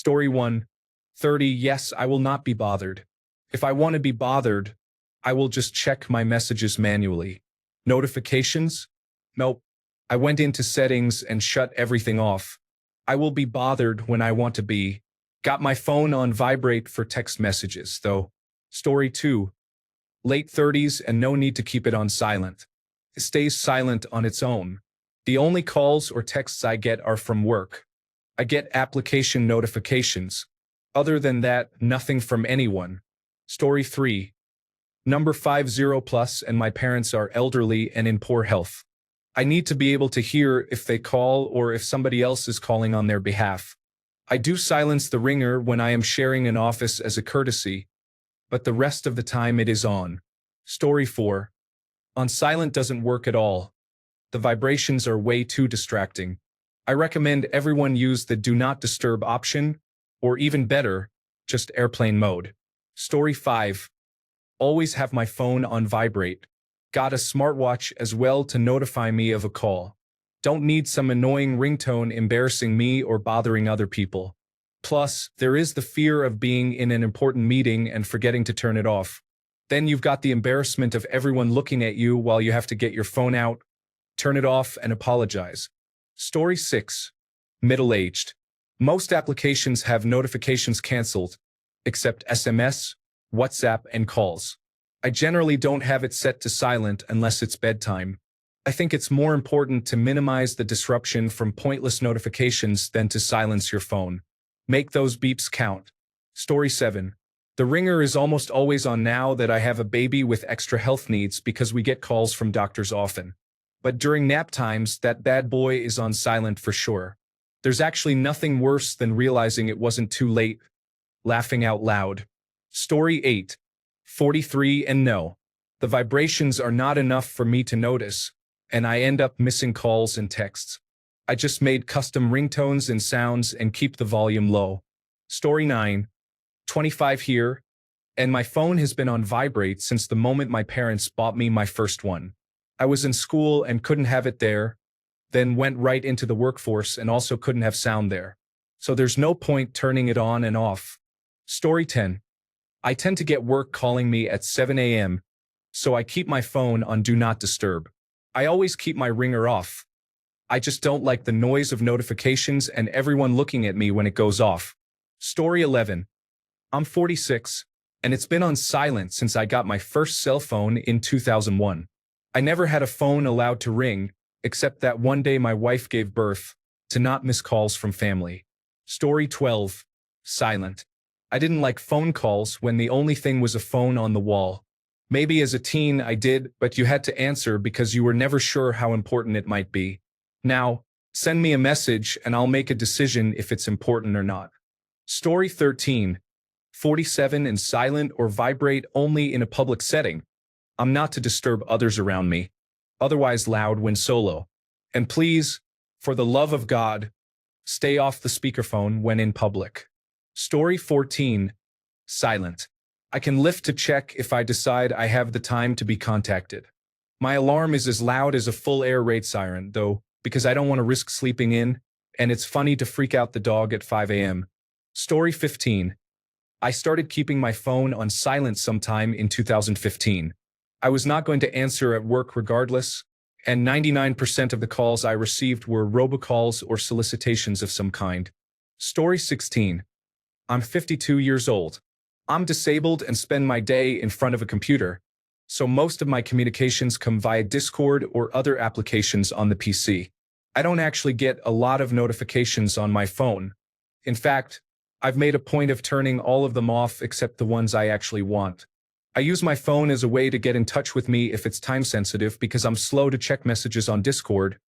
Story 1, 30. Yes, I will not be bothered. If I want to be bothered, I will just check my messages manually. Notifications? Nope. I went into settings and shut everything off. I will be bothered when I want to be. Got my phone on vibrate for text messages, though. Story 2, late 30s and no need to keep it on silent. It stays silent on its own. The only calls or texts I get are from work. I get application notifications. Other than that, nothing from anyone. Story 3, number 50 plus and my parents are elderly and in poor health. I need to be able to hear if they call or if somebody else is calling on their behalf. I do silence the ringer when I am sharing an office as a courtesy, but the rest of the time it is on. Story 4, on silent doesn't work at all. The vibrations are way too distracting. I recommend everyone use the do not disturb option, or even better, just airplane mode. Story 5, always have my phone on vibrate. Got a smartwatch as well to notify me of a call. Don't need some annoying ringtone embarrassing me or bothering other people. Plus, there is the fear of being in an important meeting and forgetting to turn it off. Then you've got the embarrassment of everyone looking at you while you have to get your phone out, turn it off, and apologize. Story 6, middle-aged. Most applications have notifications canceled, except SMS, WhatsApp, and calls. I generally don't have it set to silent unless it's bedtime. I think it's more important to minimize the disruption from pointless notifications than to silence your phone. Make those beeps count. Story 7. The ringer is almost always on now that I have a baby with extra health needs because we get calls from doctors often. But during nap times, that bad boy is on silent for sure. There's actually nothing worse than realizing it wasn't too late. Laughing out loud. Story 8. 43 and no. The vibrations are not enough for me to notice, and I end up missing calls and texts. I just made custom ringtones and sounds and keep the volume low. Story 9. 25 here, and my phone has been on vibrate since the moment my parents bought me my first one. I was in school and couldn't have it there, then went right into the workforce and also couldn't have sound there. So there's no point turning it on and off. Story 10. I tend to get work calling me at 7 a.m., so I keep my phone on Do Not Disturb. I always keep my ringer off. I just don't like the noise of notifications and everyone looking at me when it goes off. Story 11. I'm 46, and it's been on silent since I got my first cell phone in 2001. I never had a phone allowed to ring, except that one day my wife gave birth, to not miss calls from family. Story 12. Silent. I didn't like phone calls when the only thing was a phone on the wall. Maybe as a teen I did, but you had to answer because you were never sure how important it might be. Now, send me a message and I'll make a decision if it's important or not. Story 13. 47 and silent or vibrate only in a public setting. I'm not to disturb others around me. Otherwise loud when solo. And please, for the love of God, stay off the speakerphone when in public. Story 14. Silent. I can lift to check if I decide I have the time to be contacted. My alarm is as loud as a full air raid siren, though, because I don't want to risk sleeping in, and it's funny to freak out the dog at 5 a.m. Story 15. I started keeping my phone on silent sometime in 2015. I was not going to answer at work regardless, and 99% of the calls I received were robocalls or solicitations of some kind. Story 16. I'm 52 years old. I'm disabled and spend my day in front of a computer, so most of my communications come via Discord or other applications on the PC. I don't actually get a lot of notifications on my phone. In fact, I've made a point of turning all of them off except the ones I actually want. I use my phone as a way to get in touch with me if it's time sensitive because I'm slow to check messages on Discord,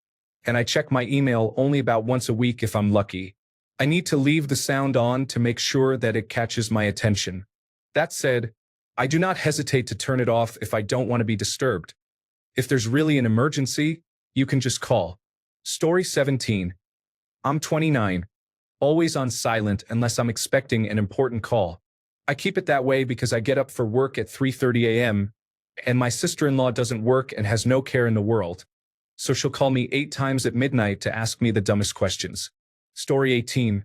and I check my email only about once a week if I'm lucky. I need to leave the sound on to make sure that it catches my attention. That said, I do not hesitate to turn it off if I don't want to be disturbed. If there's really an emergency, you can just call. Story 17. I'm 29. Always on silent unless I'm expecting an important call. I keep it that way because I get up for work at 3:30 a.m., and my sister-in-law doesn't work and has no care in the world. So she'll call me 8 times at midnight to ask me the dumbest questions. Story 18.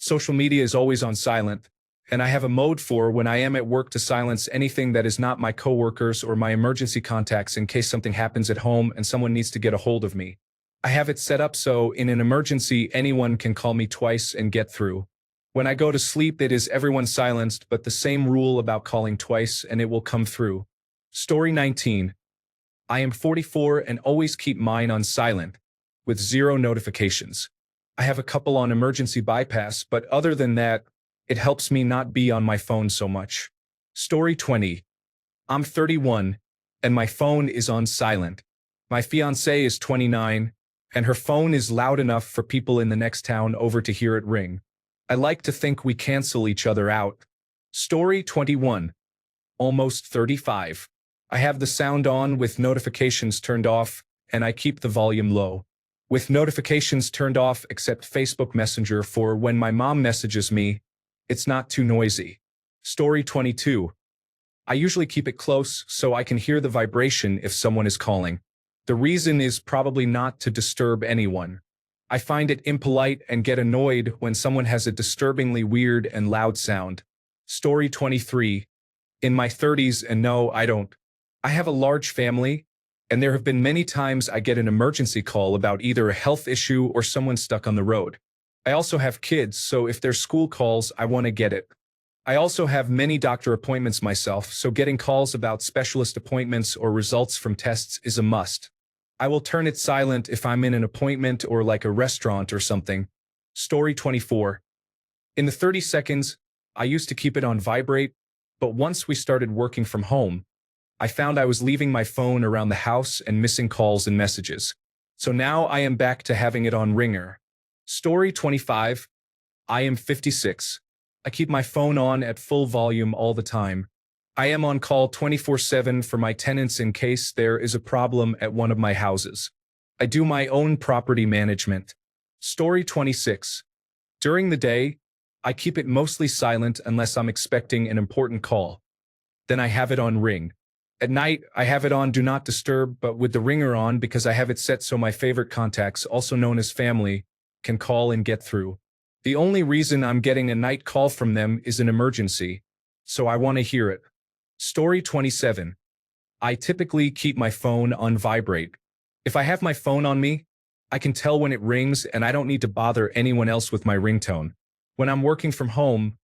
Social media is always on silent, and I have a mode for when I am at work to silence anything that is not my coworkers or my emergency contacts in case something happens at home and someone needs to get a hold of me. I have it set up so in an emergency anyone can call me twice and get through. When I go to sleep it is everyone silenced, but the same rule about calling twice and it will come through. Story 19. I am 44 and always keep mine on silent, with 0 notifications. I have a couple on emergency bypass, but other than that, it helps me not be on my phone so much. Story 20. I'm 31, and my phone is on silent. My fiancée is 29, and her phone is loud enough for people in the next town over to hear it ring. I like to think we cancel each other out. Story 21. Almost 35. I have the sound on with notifications turned off, and I keep the volume low. With notifications turned off except Facebook Messenger for when my mom messages me, it's not too noisy. Story 22. I usually keep it close so I can hear the vibration if someone is calling. The reason is probably not to disturb anyone. I find it impolite and get annoyed when someone has a disturbingly weird and loud sound. Story 23. In my 30s, and no, I don't. I have a large family, and there have been many times I get an emergency call about either a health issue or someone stuck on the road. I also have kids, so if there's school calls, I want to get it. I also have many doctor appointments myself, so getting calls about specialist appointments or results from tests is a must. I will turn it silent if I'm in an appointment or like a restaurant or something. Story 24. In the 30 seconds, I used to keep it on vibrate, but once we started working from home, I found I was leaving my phone around the house and missing calls and messages. So now I am back to having it on ringer. Story 25. I am 56. I keep my phone on at full volume all the time. I am on call 24/7 for my tenants in case there is a problem at one of my houses. I do my own property management. Story 26. During the day, I keep it mostly silent unless I'm expecting an important call. Then I have it on ring. At night, I have it on Do Not Disturb, but with the ringer on because I have it set so my favorite contacts, also known as family, can call and get through. The only reason I'm getting a night call from them is an emergency, so I want to hear it. Story 27. I typically keep my phone on vibrate. If I have my phone on me, I can tell when it rings and I don't need to bother anyone else with my ringtone. When I'm working from home,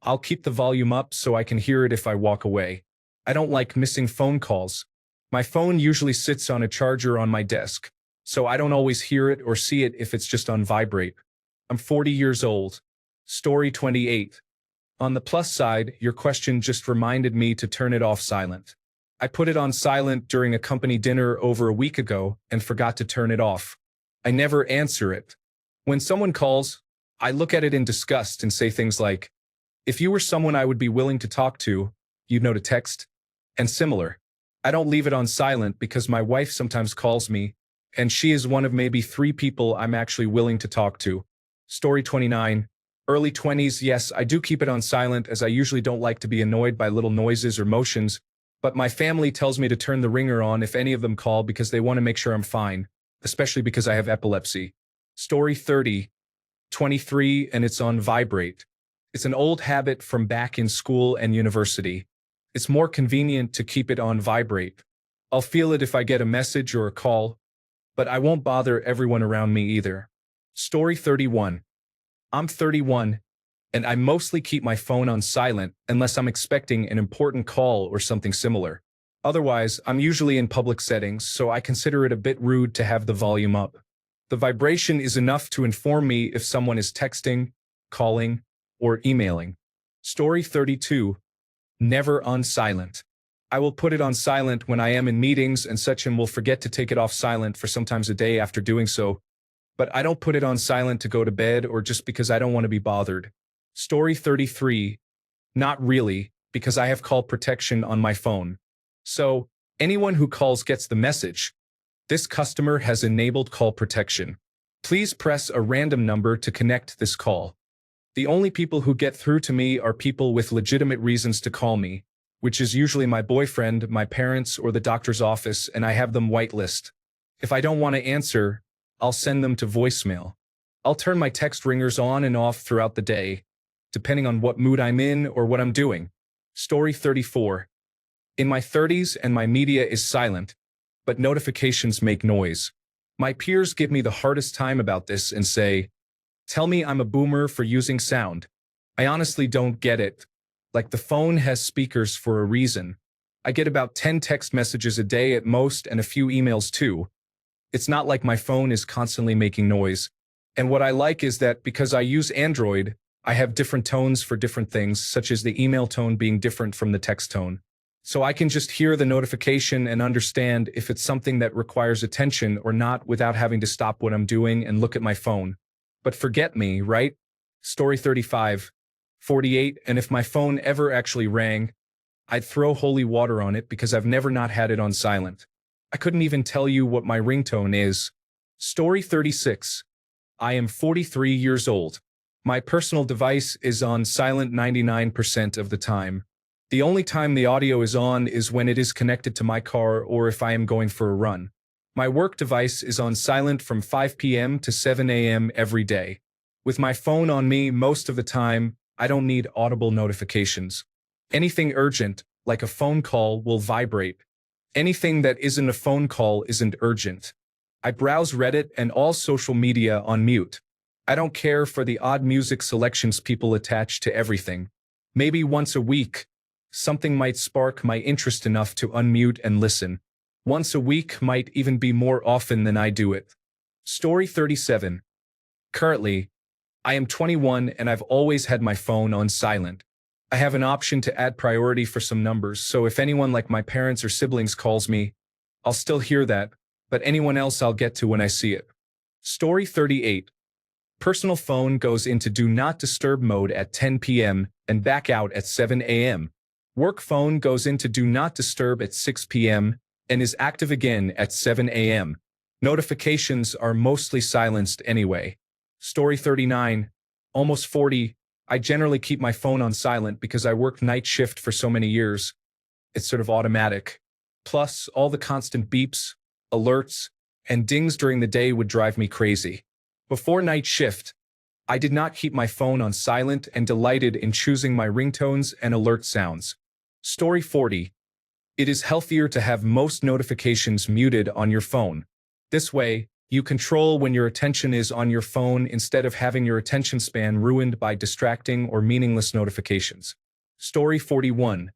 I'll keep the volume up so I can hear it if I walk away. I don't like missing phone calls. My phone usually sits on a charger on my desk, so I don't always hear it or see it if it's just on vibrate. I'm 40 years old. Story 28. On the plus side, your question just reminded me to turn it off silent. I put it on silent during a company dinner over a week ago and forgot to turn it off. I never answer it. When someone calls, I look at it in disgust and say things like, if you were someone I would be willing to talk to, you'd know to text. And similar. I don't leave it on silent because my wife sometimes calls me, and she is one of maybe 3 people I'm actually willing to talk to. Story 29. Early 20s, yes, I do keep it on silent as I usually don't like to be annoyed by little noises or motions, but my family tells me to turn the ringer on if any of them call because they want to make sure I'm fine, especially because I have epilepsy. Story 30. 23, and it's on vibrate. It's an old habit from back in school and university. It's more convenient to keep it on vibrate. I'll feel it if I get a message or a call, but I won't bother everyone around me either. Story 31. I'm 31, and I mostly keep my phone on silent unless I'm expecting an important call or something similar. Otherwise, I'm usually in public settings, so I consider it a bit rude to have the volume up. The vibration is enough to inform me if someone is texting, calling, or emailing. Story 32. Never on silent. I will put it on silent when I am in meetings and such and will forget to take it off silent for sometimes a day after doing so, but I don't put it on silent to go to bed or just because I don't want to be bothered. Story 33. Not really, because I have call protection on my phone. So, anyone who calls gets the message. This customer has enabled call protection. Please press a random number to connect this call. The only people who get through to me are people with legitimate reasons to call me, which is usually my boyfriend, my parents, or the doctor's office, and I have them whitelist. If I don't want to answer, I'll send them to voicemail. I'll turn my text ringers on and off throughout the day, depending on what mood I'm in or what I'm doing. Story 34. In my 30s and my media is silent, but notifications make noise. My peers give me the hardest time about this and say, tell me I'm a boomer for using sound. I honestly don't get it. Like the phone has speakers for a reason. I get about 10 text messages a day at most and a few emails too. It's not like my phone is constantly making noise. And what I like is that because I use Android, I have different tones for different things, such as the email tone being different from the text tone. So I can just hear the notification and understand if it's something that requires attention or not without having to stop what I'm doing and look at my phone. But forget me, right? Story 35. 48, and if my phone ever actually rang, I'd throw holy water on it because I've never not had it on silent. I couldn't even tell you what my ringtone is. Story 36. I am 43 years old. My personal device is on silent 99% of the time. The only time the audio is on is when it is connected to my car or if I am going for a run. My work device is on silent from 5 p.m. to 7 a.m. every day. With my phone on me most of the time, I don't need audible notifications. Anything urgent, like a phone call, will vibrate. Anything that isn't a phone call isn't urgent. I browse Reddit and all social media on mute. I don't care for the odd music selections people attach to everything. Maybe once a week, something might spark my interest enough to unmute and listen. Once a week might even be more often than I do it. Story 37. Currently, I am 21 and I've always had my phone on silent. I have an option to add priority for some numbers, so if anyone like my parents or siblings calls me, I'll still hear that, but anyone else I'll get to when I see it. Story 38. Personal phone goes into Do Not Disturb mode at 10 p.m. and back out at 7 a.m. Work phone goes into Do Not Disturb at 6 p.m. and is active again at 7 a.m. Notifications are mostly silenced anyway. Story 39. Almost 40. I generally keep my phone on silent because I worked night shift for so many years. It's sort of automatic. Plus, all the constant beeps, alerts, and dings during the day would drive me crazy. Before night shift, I did not keep my phone on silent and delighted in choosing my ringtones and alert sounds. Story 40. It is healthier to have most notifications muted on your phone. This way, you control when your attention is on your phone instead of having your attention span ruined by distracting or meaningless notifications. Story 41.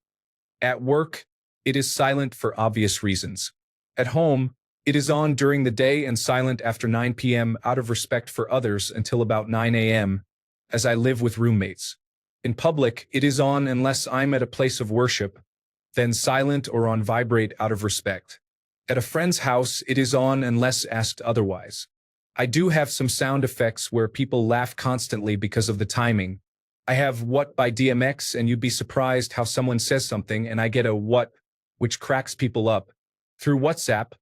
At work, it is silent for obvious reasons. At home, it is on during the day and silent after 9 p.m. out of respect for others until about 9 a.m., as I live with roommates. In public, it is on unless I'm at a place of worship, then silent or on vibrate out of respect. At a friend's house, it is on unless asked otherwise. I do have some sound effects where people laugh constantly because of the timing. I have What by DMX, and you'd be surprised how someone says something and I get a what, which cracks people up. Through WhatsApp,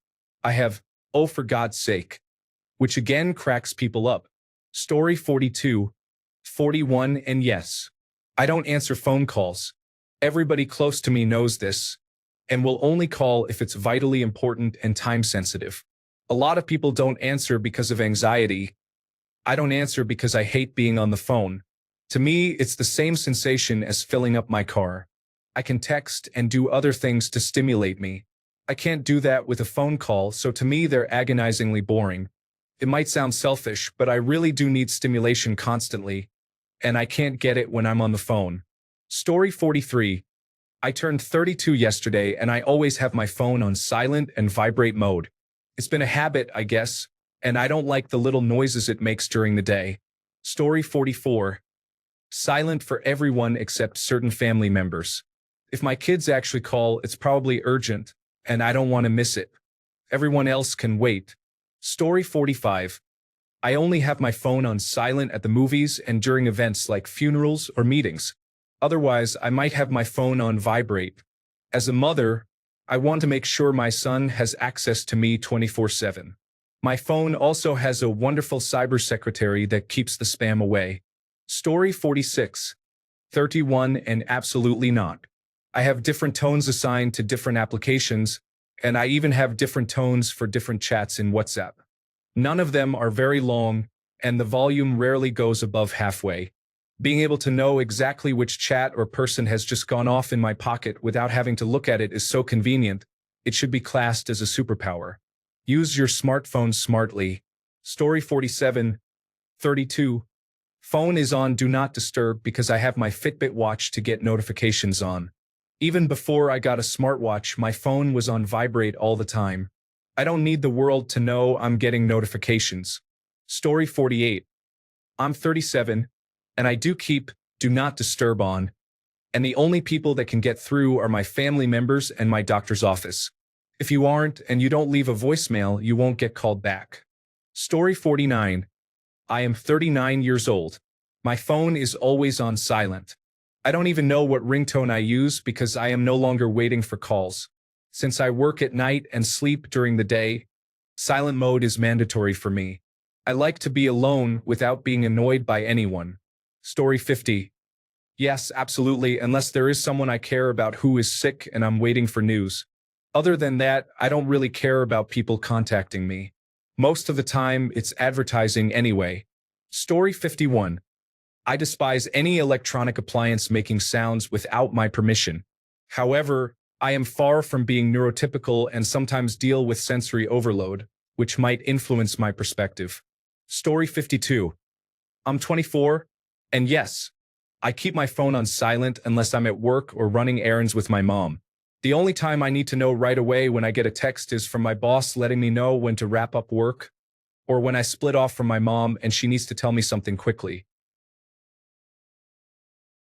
I have Oh for God's sake, which again cracks people up. Story 42, 41, and yes, I don't answer phone calls. Everybody close to me knows this, and will only call if it's vitally important and time-sensitive. A lot of people don't answer because of anxiety. I don't answer because I hate being on the phone. To me, it's the same sensation as filling up my car. I can text and do other things to stimulate me. I can't do that with a phone call, so to me they're agonizingly boring. It might sound selfish, but I really do need stimulation constantly, and I can't get it when I'm on the phone. Story 43. I turned 32 yesterday and I always have my phone on silent and vibrate mode. It's been a habit, I guess, and I don't like the little noises it makes during the day. Story 44. Silent for everyone except certain family members. If my kids actually call, it's probably urgent, and I don't want to miss it. Everyone else can wait. Story 45. I only have my phone on silent at the movies and during events like funerals or meetings. Otherwise, I might have my phone on vibrate. As a mother, I want to make sure my son has access to me 24/7. My phone also has a wonderful cyber secretary that keeps the spam away. Story 46. 31 and absolutely not. I have different tones assigned to different applications, and I even have different tones for different chats in WhatsApp. None of them are very long, and the volume rarely goes above halfway. Being able to know exactly which chat or person has just gone off in my pocket without having to look at it is so convenient, it should be classed as a superpower. Use your smartphone smartly. Story 47:32. Phone is on Do Not Disturb because I have my Fitbit watch to get notifications on. Even before I got a smartwatch, my phone was on vibrate all the time. I don't need the world to know I'm getting notifications. Story 48. I'm 37, and I do keep Do Not Disturb on, and the only people that can get through are my family members and my doctor's office. If you aren't and you don't leave a voicemail, you won't get called back. Story 49. I am 39 years old. My phone is always on silent. I don't even know what ringtone I use because I am no longer waiting for calls. Since I work at night and sleep during the day, silent mode is mandatory for me. I like to be alone without being annoyed by anyone. Story 50. Yes, absolutely, unless there is someone I care about who is sick and I'm waiting for news. Other than that, I don't really care about people contacting me. Most of the time, it's advertising anyway. Story 51. I despise any electronic appliance making sounds without my permission. However, I am far from being neurotypical and sometimes deal with sensory overload, which might influence my perspective. Story 52. I'm 24, and yes, I keep my phone on silent unless I'm at work or running errands with my mom. The only time I need to know right away when I get a text is from my boss letting me know when to wrap up work, or when I split off from my mom and she needs to tell me something quickly.